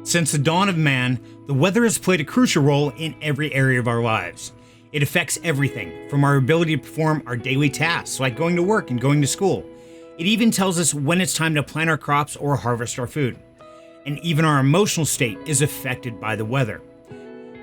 Since the dawn of man, the weather has played a crucial role in every area of our lives. It affects everything from our ability to perform our daily tasks, like going to work and going to school. It even tells us when it's time to plant our crops or harvest our food. And even our emotional state is affected by the weather.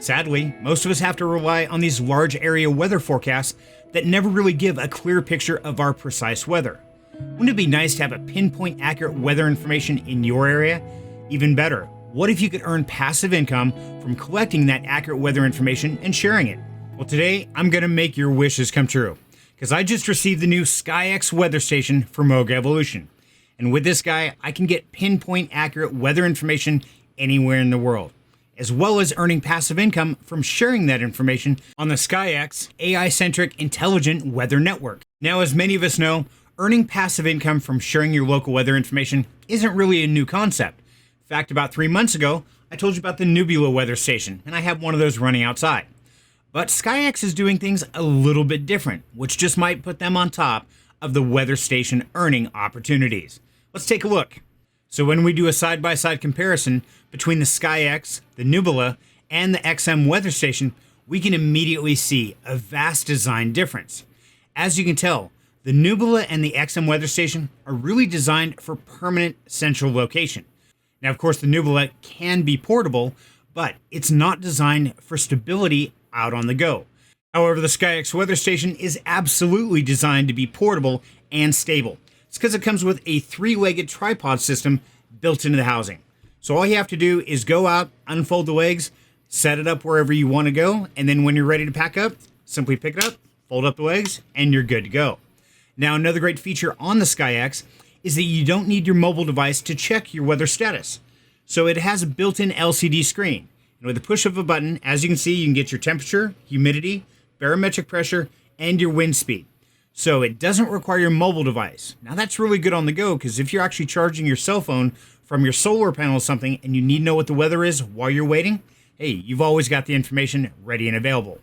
Sadly, most of us have to rely on these large area weather forecasts that never really give a clear picture of our precise weather. Wouldn't it be nice to have a pinpoint accurate weather information in your area? Even better, what if you could earn passive income from collecting that accurate weather information and sharing it? Well, today I'm going to make your wishes come true, because I just received the new SkyX Weather Station for Moga Evolution. And with this guy, I can get pinpoint accurate weather information anywhere in the world, as well as earning passive income from sharing that information on the SkyX AI-centric intelligent weather network. Now, as many of us know, earning passive income from sharing your local weather information isn't really a new concept. In fact, about 3 months ago, I told you about the Nebula Weather Station, and I have one of those running outside. But SkyX is doing things a little bit different, which just might put them on top of the weather station earning opportunities. Let's take a look. So when we do a side-by-side comparison between the SkyX, the Nebula, and the XM Weather Station, we can immediately see a vast design difference. As you can tell, the Nebula and the XM Weather Station are really designed for permanent central location. Now, of course, the Nebula can be portable, but it's not designed for stability out on the go. However, the SkyX Weather Station is absolutely designed to be portable and stable. It's because it comes with a 3-legged tripod system built into the housing. So all you have to do is go out, unfold the legs, set it up wherever you want to go, and then when you're ready to pack up, simply pick it up, fold up the legs, and you're good to go. Now, another great feature on the SkyX is that you don't need your mobile device to check your weather status. So it has a built-in LCD screen. And with the push of a button, as you can see, you can get your temperature, humidity, barometric pressure, and your wind speed. So it doesn't require your mobile device. Now that's really good on the go, because if you're actually charging your cell phone from your solar panel or something and you need to know what the weather is while you're waiting, hey, you've always got the information ready and available.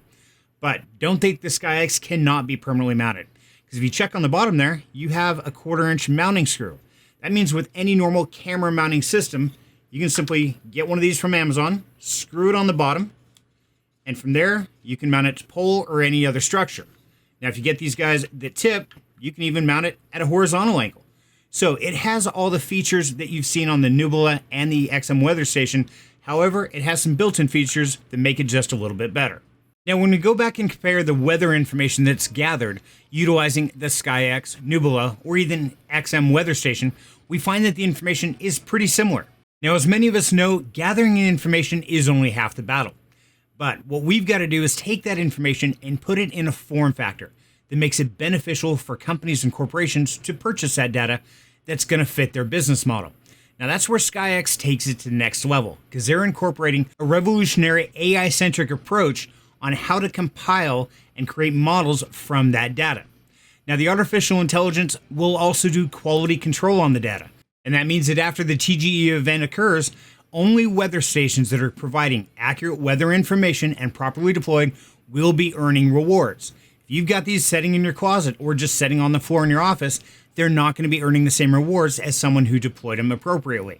But don't think the SkyX cannot be permanently mounted, because if you check on the bottom there, you have a 1/4-inch mounting screw. That means with any normal camera mounting system, you can simply get one of these from Amazon, screw it on the bottom, and from there, you can mount it to pole or any other structure. Now, if you get these guys that tip, you can even mount it at a horizontal angle. So it has all the features that you've seen on the Nebula and the XM Weather Station. However, it has some built-in features that make it just a little bit better. Now, when we go back and compare the weather information that's gathered utilizing the SkyX, Nebula, or even XM Weather Station, we find that the information is pretty similar. Now, as many of us know, gathering information is only half the battle. But what we've got to do is take that information and put it in a form factor that makes it beneficial for companies and corporations to purchase that data that's going to fit their business model. Now, that's where SkyX takes it to the next level, because they're incorporating a revolutionary AI-centric approach on how to compile and create models from that data. Now, the artificial intelligence will also do quality control on the data. And that means that after the TGE event occurs, only weather stations that are providing accurate weather information and properly deployed will be earning rewards. If you've got these setting in your closet or just setting on the floor in your office, they're not going to be earning the same rewards as someone who deployed them appropriately.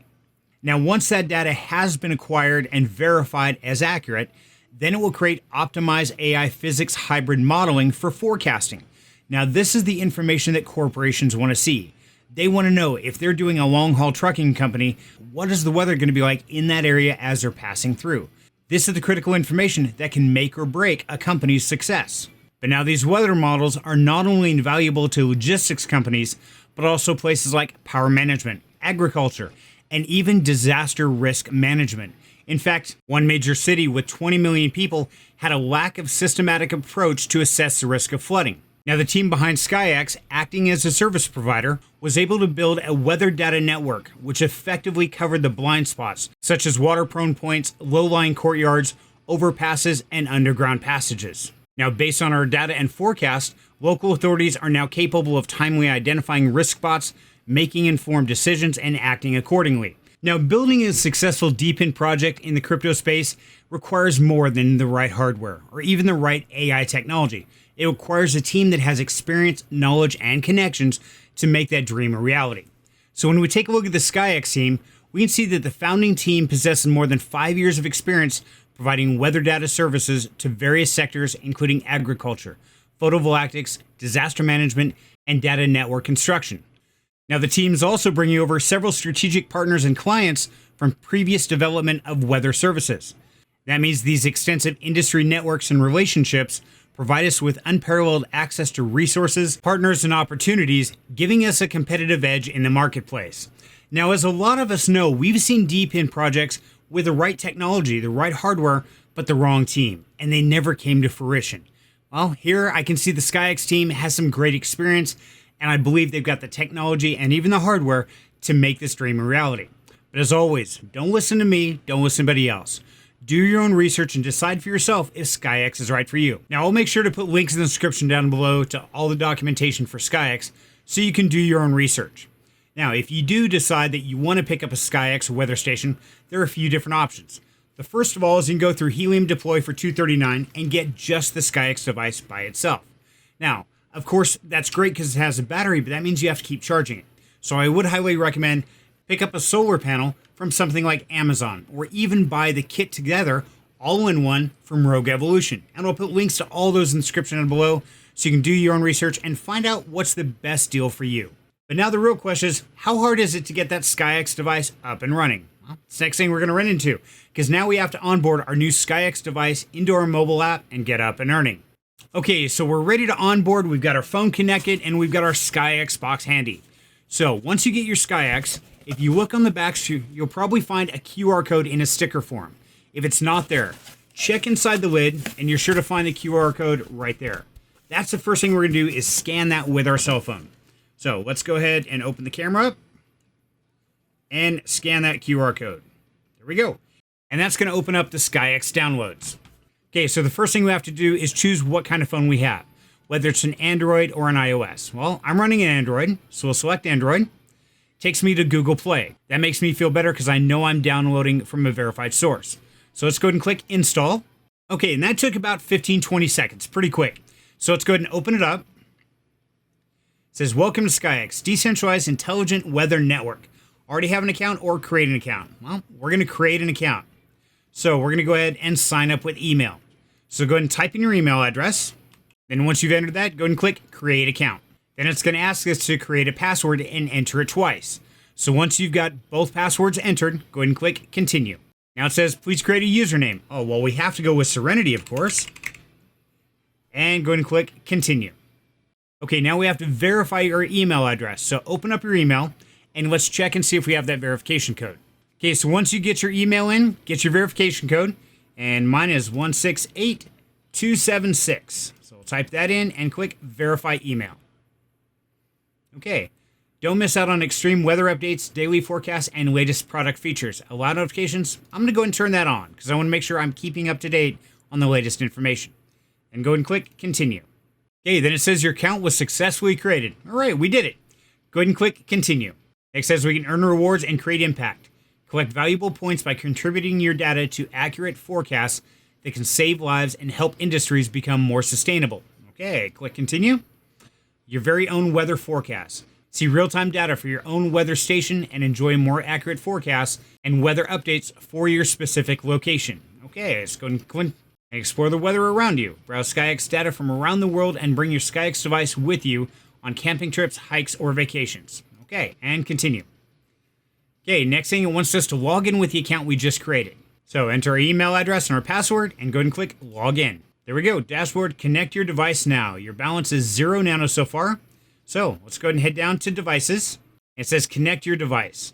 Now, once that data has been acquired and verified as accurate, then it will create optimized AI physics hybrid modeling for forecasting. Now, this is the information that corporations want to see. They want to know if they're doing a long-haul trucking company, what is the weather going to be like in that area as they're passing through? This is the critical information that can make or break a company's success. But now these weather models are not only invaluable to logistics companies, but also places like power management, agriculture, and even disaster risk management. In fact, one major city with 20 million people had a lack of systematic approach to assess the risk of flooding. Now, the team behind SkyX, acting as a service provider, was able to build a weather data network which effectively covered the blind spots, such as water-prone points, low-lying courtyards, overpasses, and underground passages. Now, based on our data and forecast, local authorities are now capable of timely identifying risk spots, making informed decisions, and acting accordingly. Now, building a successful DeepIn project in the crypto space requires more than the right hardware or even the right AI technology. It requires a team that has experience, knowledge, and connections to make that dream a reality. So when we take a look at the SkyX team, we can see that the founding team possesses more than 5 years of experience providing weather data services to various sectors, including agriculture, photovoltaics, disaster management, and data network construction. Now, the team is also bringing over several strategic partners and clients from previous development of weather services. That means these extensive industry networks and relationships provide us with unparalleled access to resources, partners, and opportunities, giving us a competitive edge in the marketplace. Now, as a lot of us know, we've seen deep in projects with the right technology, the right hardware, but the wrong team, and they never came to fruition. Well, here I can see the SkyX team has some great experience, and I believe they've got the technology and even the hardware to make this dream a reality. But as always, don't listen to me, don't listen to anybody else. Do your own research and decide for yourself if SkyX is right for you. Now, I'll make sure to put links in the description down below to all the documentation for SkyX so you can do your own research. Now, if you do decide that you want to pick up a SkyX weather station, there are a few different options. The first of all is you can go through Helium Deploy for $239 and get just the SkyX device by itself. Now, of course, that's great because it has a battery, but that means you have to keep charging it. So I would highly recommend pick up a solar panel from something like Amazon, or even buy the kit together all in one from Rogue Evolution. And I'll put links to all those in the description down below so you can do your own research and find out what's the best deal for you. But now the real question is, how hard is it to get that SkyX device up and running? Well, it's the next thing we're going to run into, because now we have to onboard our new SkyX device into our mobile app and get up and running. Okay, so we're ready to onboard. We've got our phone connected and we've got our SkyX box handy. So once you get your SkyX, if you look on the back, you'll probably find a QR code in a sticker form. If it's not there, check inside the lid and you're sure to find the QR code right there. That's the first thing we're going to do is scan that with our cell phone. So let's go ahead and open the camera up and scan that QR code. There we go. And that's going to open up the SkyX downloads. Okay, so the first thing we have to do is choose what kind of phone we have, whether it's an Android or an iOS. Well, I'm running an Android, so we'll select Android. Takes me to Google Play. That makes me feel better because I know I'm downloading from a verified source. So let's go ahead and click Install. Okay, and that took about 15-20 seconds, pretty quick. So let's go ahead and open it up. It says, welcome to SkyX, decentralized intelligent weather network. Already have an account or create an account? Well, we're going to create an account. So we're going to go ahead and sign up with email. So go ahead and type in your email address. Then once you've entered that, go ahead and click create account. Then it's going to ask us to create a password and enter it twice. So once you've got both passwords entered, go ahead and click continue. Now it says, please create a username. Oh, well, we have to go with Serenity, of course. And go ahead and click continue. Okay, now we have to verify your email address. So open up your email and let's check and see if we have that verification code. Okay, so once you get your email in, get your verification code. And mine is 168276. So we'll type that in and click verify email. Okay, don't miss out on extreme weather updates, daily forecasts, and latest product features. Allow notifications, I'm going to go ahead and turn that on because I want to make sure I'm keeping up to date on the latest information. And go ahead and click continue. Okay, then it says your account was successfully created. All right, we did it. Go ahead and click continue. Next says we can earn rewards and create impact. Collect valuable points by contributing your data to accurate forecasts that can save lives and help industries become more sustainable. Okay, click continue. Your very own weather forecast. See real-time data for your own weather station and enjoy more accurate forecasts and weather updates for your specific location. Okay, let's go and explore the weather around you. Browse SkyX data from around the world and bring your SkyX device with you on camping trips, hikes, or vacations. Okay, and continue. Okay, next thing it wants us to log in with the account we just created. So enter our email address and our password and go ahead and click log in. There we go. Dashboard, connect your device now. Your balance is 0 nano so far. So let's go ahead and head down to devices. It says connect your device.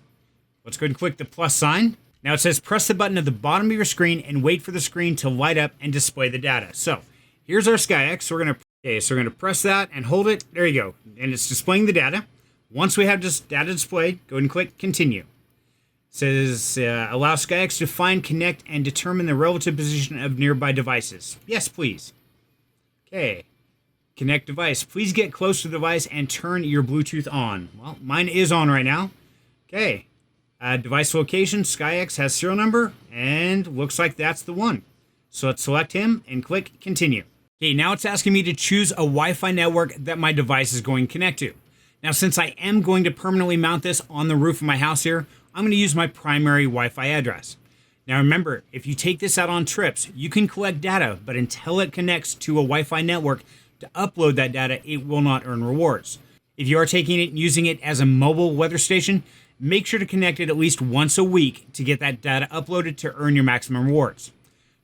Let's go ahead and click the plus sign. Now it says press the button at the bottom of your screen and wait for the screen to light up and display the data. So here's our SkyX. So we're going to press that and hold it. There you go. And it's displaying the data. Once we have this data displayed, go ahead and click continue. It says allow SkyX to find, connect, and determine the relative position of nearby devices. Yes, please. Okay. Connect device. Please get close to the device and turn your Bluetooth on. Well, mine is on right now. Okay. Device location, SkyX has serial number, and looks like that's the one. So let's select him and click continue. Okay, now it's asking me to choose a Wi-Fi network that my device is going to connect to. Now, since I am going to permanently mount this on the roof of my house here, I'm going to use my primary Wi-Fi address. Now remember, if you take this out on trips, you can collect data, but until it connects to a Wi-Fi network to upload that data, it will not earn rewards. If you are taking it and using it as a mobile weather station, make sure to connect it at least once a week to get that data uploaded to earn your maximum rewards.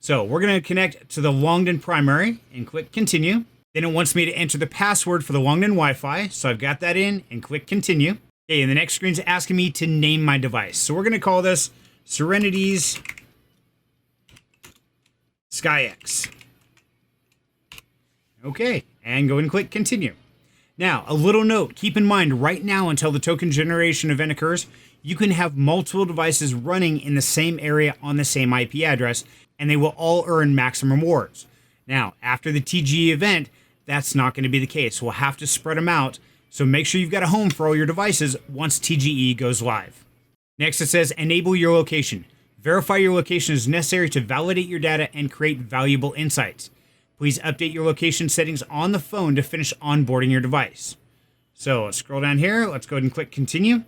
So we're going to connect to the Longdon primary and click continue. Then it wants me to enter the password for the Longdon Wi-Fi. So I've got that in and click continue. Okay, and the next screen is asking me to name my device. So we're going to call this Serenity's SkyX. Okay, and go and click continue. Now, a little note, keep in mind right now until the token generation event occurs, you can have multiple devices running in the same area on the same IP address, and they will all earn maximum rewards. Now, after the TGE event, that's not going to be the case. We'll have to spread them out, so make sure you've got a home for all your devices once TGE goes live. Next, it says enable your location. Verify your location is necessary to validate your data and create valuable insights. Please update your location settings on the phone to finish onboarding your device. So let's scroll down here. Let's go ahead and click continue.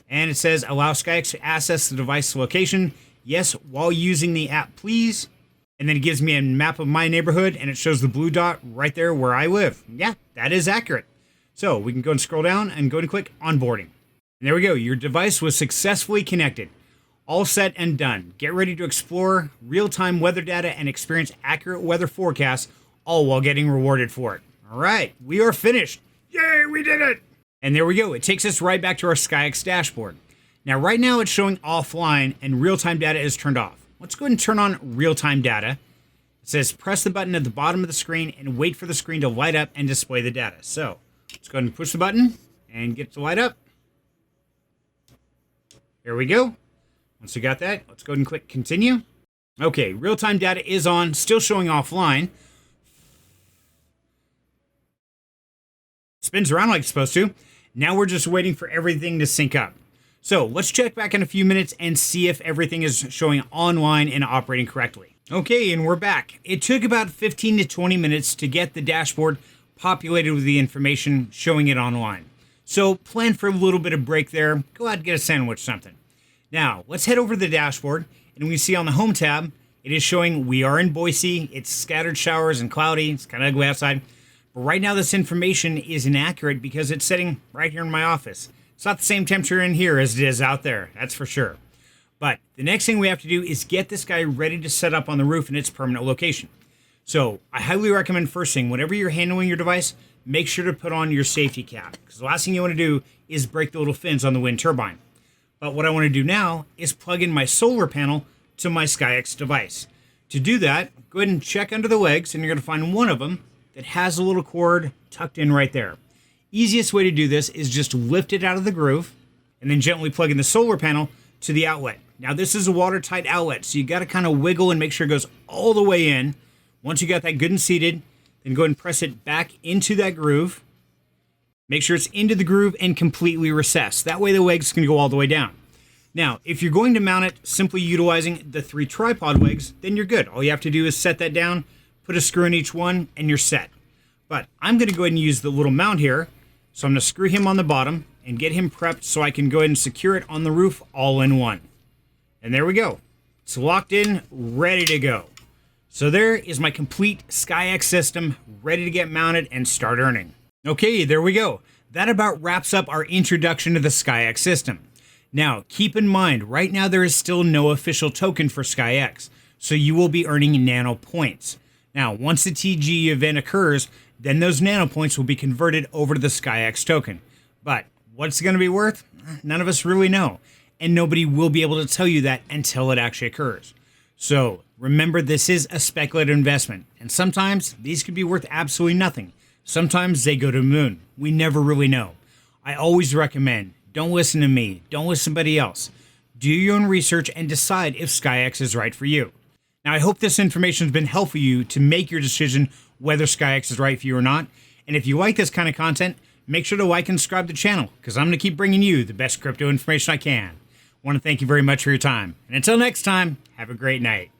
And it says allow SkyX to access the device location. Yes, while using the app, please. And then it gives me a map of my neighborhood and it shows the blue dot right there where I live. Yeah, that is accurate. So we can go and scroll down and go and click onboarding. And there we go. Your device was successfully connected. All set and done. Get ready to explore real-time weather data and experience accurate weather forecasts, all while getting rewarded for it. All right, we are finished. Yay, we did it! And there we go. It takes us right back to our SkyX dashboard. Now, right now it's showing offline and real-time data is turned off. Let's go ahead and turn on real-time data. It says press the button at the bottom of the screen and wait for the screen to light up and display the data. So let's go ahead and push the button and get it to light up. There we go. Once we got that, let's go ahead and click continue. Okay, real-time data is on, still showing offline. Spins around like it's supposed to. Now we're just waiting for everything to sync up. So let's check back in a few minutes and see if everything is showing online and operating correctly. Okay, and we're back. It took about 15 to 20 minutes to get the dashboard populated with the information showing it online. So plan for a little bit of break there. Go out and get a sandwich, something. Now, let's head over to the dashboard, and we see on the Home tab, it is showing we are in Boise. It's scattered showers and cloudy. It's kind of ugly outside. But right now, this information is inaccurate because it's sitting right here in my office. It's not the same temperature in here as it is out there, that's for sure. But the next thing we have to do is get this guy ready to set up on the roof in its permanent location. So I highly recommend first thing, whenever you're handling your device, make sure to put on your safety cap, because the last thing you want to do is break the little fins on the wind turbine. But what I want to do now is plug in my solar panel to my SkyX device. To do that, go ahead and check under the legs, and you're going to find one of them that has a little cord tucked in right there. Easiest way to do this is just lift it out of the groove and then gently plug in the solar panel to the outlet. Now this is a watertight outlet, so you got to kind of wiggle and make sure it goes all the way in. Once you got that good and seated, then go ahead and press it back into that groove. Make sure it's into the groove and completely recessed. That way the legs can go all the way down. Now, if you're going to mount it simply utilizing the 3 tripod legs, then you're good. All you have to do is set that down, put a screw in each one, and you're set. But I'm going to go ahead and use the little mount here. So I'm going to screw him on the bottom and get him prepped so I can go ahead and secure it on the roof all in one. And there we go. It's locked in, ready to go. So there is my complete SkyX system, ready to get mounted and start earning. Okay, there we go. That about wraps up our introduction to the SkyX system. Now, keep in mind, right now there is still no official token for SkyX, so you will be earning nano points. Now, once the TG event occurs, then those nano points will be converted over to the SkyX token. But what's it going to be worth? None of us really know, and nobody will be able to tell you that until it actually occurs. So remember, this is a speculative investment, and sometimes these could be worth absolutely nothing. Sometimes they go to the moon. We never really know. I always recommend, don't listen to me. Don't listen to somebody else. Do your own research and decide if SkyX is right for you. Now, I hope this information has been helpful for you to make your decision whether SkyX is right for you or not. And if you like this kind of content, make sure to like and subscribe to the channel, because I'm going to keep bringing you the best crypto information I can. I want to thank you very much for your time. And until next time, have a great night.